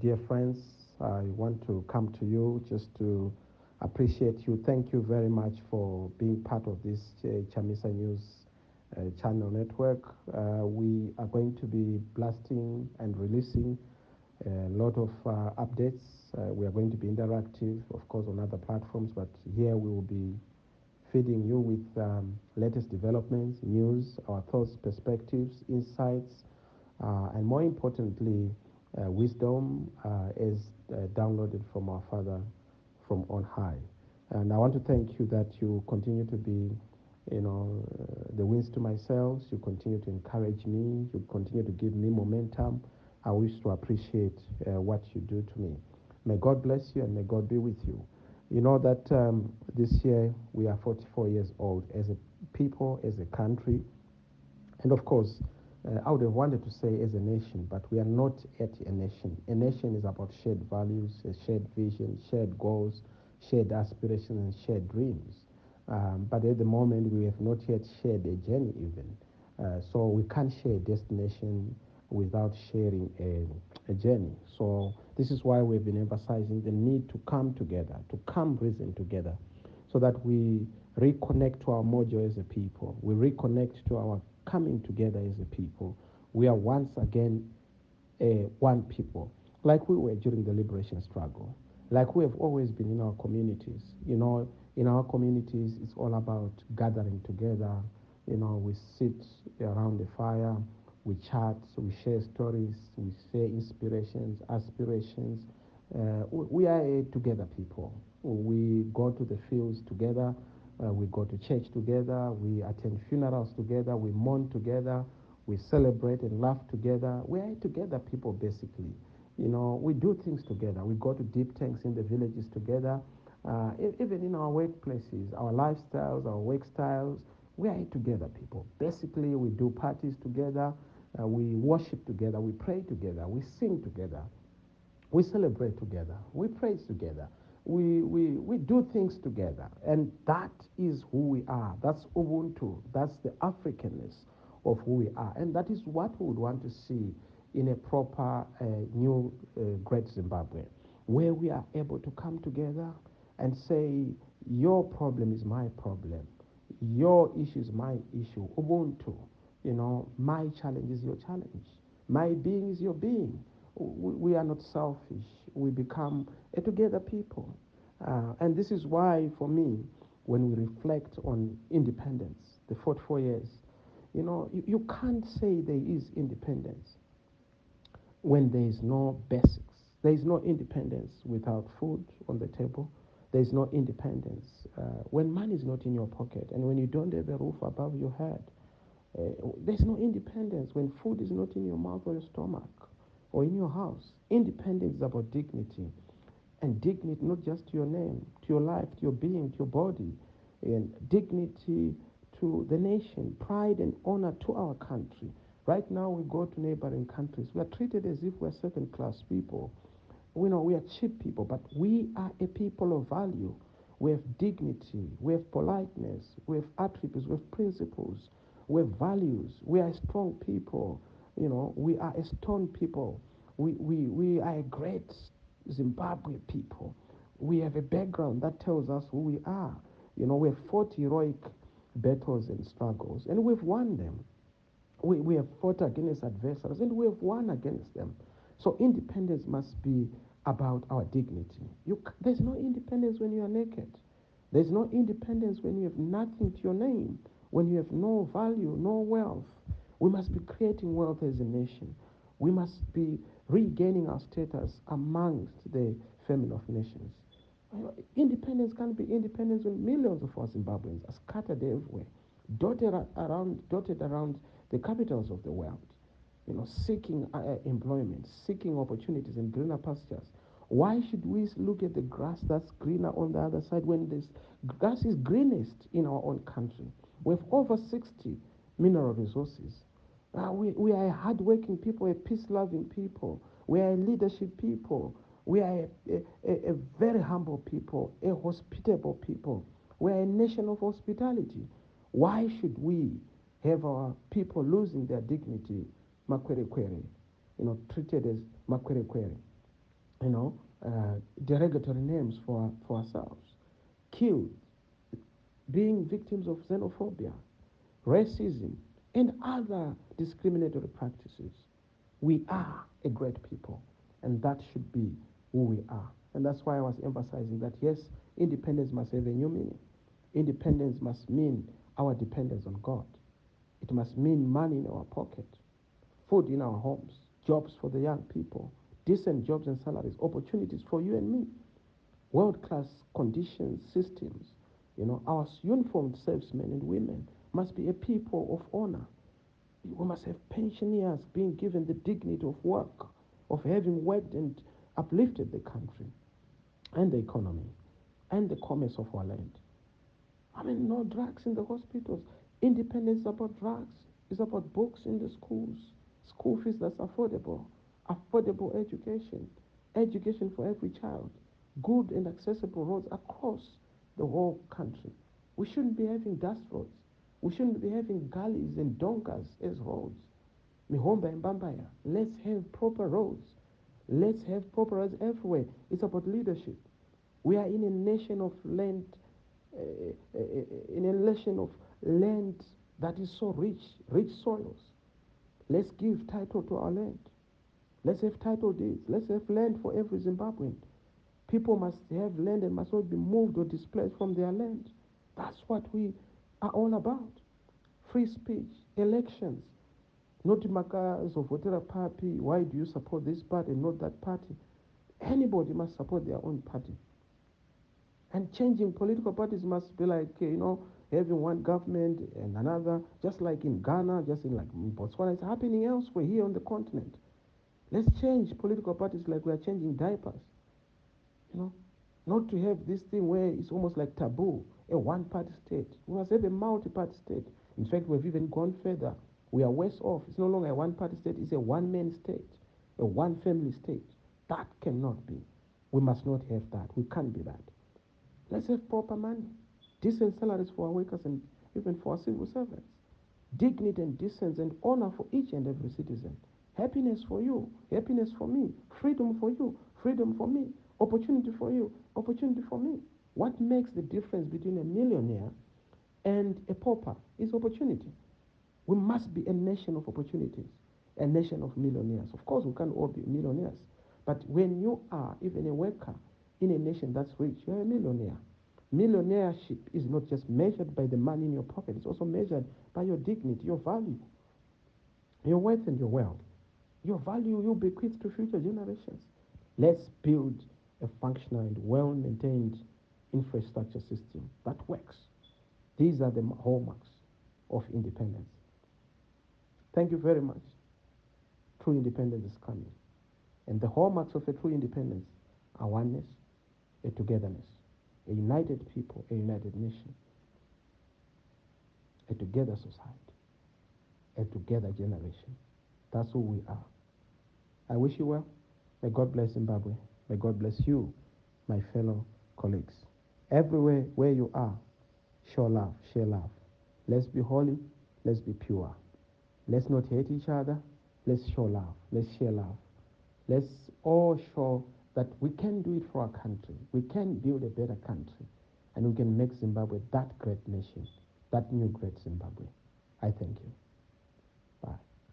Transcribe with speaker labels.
Speaker 1: dear friends, I want to come to you just to appreciate you. Thank you very much for being part of this Chamisa News channel network. We are going to be blasting and releasing a lot of updates. We are going to be interactive, of course, on other platforms, but here we will be feeding you with latest developments, news, our thoughts, perspectives, insights, and more importantly, wisdom is downloaded from our Father from on high. And I want to thank you that you continue to be, the winds to my sails. You continue to encourage me. You continue to give me momentum. I wish to appreciate what you do to me. May God bless you and may God be with you. You know that this year we are 44 years old as a people, as a country, and of course, I would have wanted to say as a nation, but we are not yet a nation. A nation is about shared values, a shared vision, shared goals, shared aspirations, and shared dreams. But at the moment, we have not yet shared a journey even. So we can't share a destination without sharing a journey. So this is why we've been emphasizing the need to come together, to come reason together, so that we reconnect to our mojo as a people. We reconnect to our coming together as a people. We are once again one people, like we were during the liberation struggle, like we have always been in our communities. In our communities, it's all about gathering together. We sit around the fire, we chat, we share stories, we share inspirations, aspirations. We are a together people. We go to the fields together. We go to church together. We attend funerals together. We mourn together. We celebrate and laugh together. We are together people, basically. We do things together. We go to deep tanks in the villages together. Even in our workplaces, our lifestyles, our work styles, we are together people. Basically, we do parties together. We worship together. We pray together. We sing together. We celebrate together. We praise together. We do things together. And that is who we are. That's Ubuntu. That's the Africanness of who we are. And that is what we would want to see in a proper new great Zimbabwe, where we are able to come together and say, your problem is my problem. Your issue is my issue. Ubuntu. My challenge is your challenge. My being is your being. We are not selfish. We become a together people. And this is why, for me, when we reflect on independence, the 44 years, you can't say there is independence when there is no basics. There is no independence without food on the table. There is no independence when money is not in your pocket and when you don't have a roof above your head. There's no independence when food is not in your mouth or your stomach or in your house. Independence is about dignity. And dignity not just to your name, to your life, to your being, to your body. And dignity to the nation, pride and honor to our country. Right now we go to neighboring countries. We are treated as if we're second-class people. We are cheap people, but we are a people of value. We have dignity, we have politeness, we have attributes, we have principles, we have values. We are a strong people. We are a stone people. We are a great Zimbabwe people. We have a background that tells us who we are. We have fought heroic battles and struggles, and we've won them. We have fought against adversaries, and we have won against them. So independence must be about our dignity. There's no independence when you are naked. There's no independence when you have nothing to your name, when you have no value, no wealth. We must be creating wealth as a nation. We must be regaining our status amongst the family of nations. Independence can't be independence when millions of our Zimbabweans are scattered everywhere, dotted around the capitals of the world, seeking employment, seeking opportunities in greener pastures. Why should we look at the grass that's greener on the other side when this grass is greenest in our own country? We have over 60 mineral resources. We are a hard-working people, a peace-loving people. We are a leadership people. We are a very humble people, a hospitable people. We are a nation of hospitality. Why should we have our people losing their dignity, treated as makwere? you know, derogatory names for ourselves, killed, being victims of xenophobia, racism, and other discriminatory practices. We are a great people, and that should be who we are. And that's why I was emphasizing that yes, independence must have a new meaning. Independence must mean our dependence on God. It must mean money in our pocket, food in our homes, jobs for the young people, decent jobs and salaries, opportunities for you and me, world-class conditions, systems. Our uniformed servicemen and women must be a people of honor. We must have pensioners being given the dignity of work, of having worked and uplifted the country and the economy and the commerce of our land. I mean, no drugs in the hospitals. Independence is about drugs. It's about books in the schools, school fees that's affordable, affordable education, education for every child, good and accessible roads across the whole country. We shouldn't be having dust roads. We shouldn't be having gullies and dongas as roads. Mihomba and Bambaya. Let's have proper roads. Let's have proper roads everywhere. It's about leadership. We are in a nation of land, in a nation of land that is so rich, rich soils. Let's give title to our land. Let's have title deeds. Let's have land for every Zimbabwean. People must have land and must not be moved or displaced from their land. That's what we are all about. Free speech, elections, not makas of whatever party. Why do you support this party and not that party? Anybody must support their own party. And changing political parties must be like, having one government and another, just like in Ghana, just in like in Botswana. It's happening elsewhere here on the continent. Let's change political parties like we are changing diapers. You know, not to have this thing where it's almost like taboo, a one-party state. We must have a multi-party state. In fact, we've even gone further. We are worse off. It's no longer a one-party state, it's a one-man state, a one-family state. That cannot be. We must not have that. We can't be that. Let's have proper money, decent salaries for our workers and even for our civil servants. Dignity and decency and honor for each and every citizen. Happiness for you, happiness for me, freedom for you, freedom for me, opportunity for you, opportunity for me. What makes the difference between a millionaire and a pauper is opportunity. We must be a nation of opportunities, a nation of millionaires. Of course, we can't all be millionaires, but when you are even a worker in a nation that's rich, you're a millionaire. Millionaireship is not just measured by the money in your pocket, it's also measured by your dignity, your value, your worth, and your wealth. Your value you'll bequeath to future generations. Let's build a functional and well maintained infrastructure system that works. These are the hallmarks of independence. Thank you very much. True independence is coming. And the hallmarks of a true independence are oneness, a togetherness, a united people, a united nation, a together society, a together generation. That's who we are. I wish you well. May God bless Zimbabwe. May God bless you, my fellow colleagues. Everywhere where you are, show love, share love. Let's be holy. Let's be pure. Let's not hate each other. Let's show love. Let's share love. Let's all show that we can do it for our country. We can build a better country. And we can make Zimbabwe that great nation, that new great Zimbabwe. I thank you.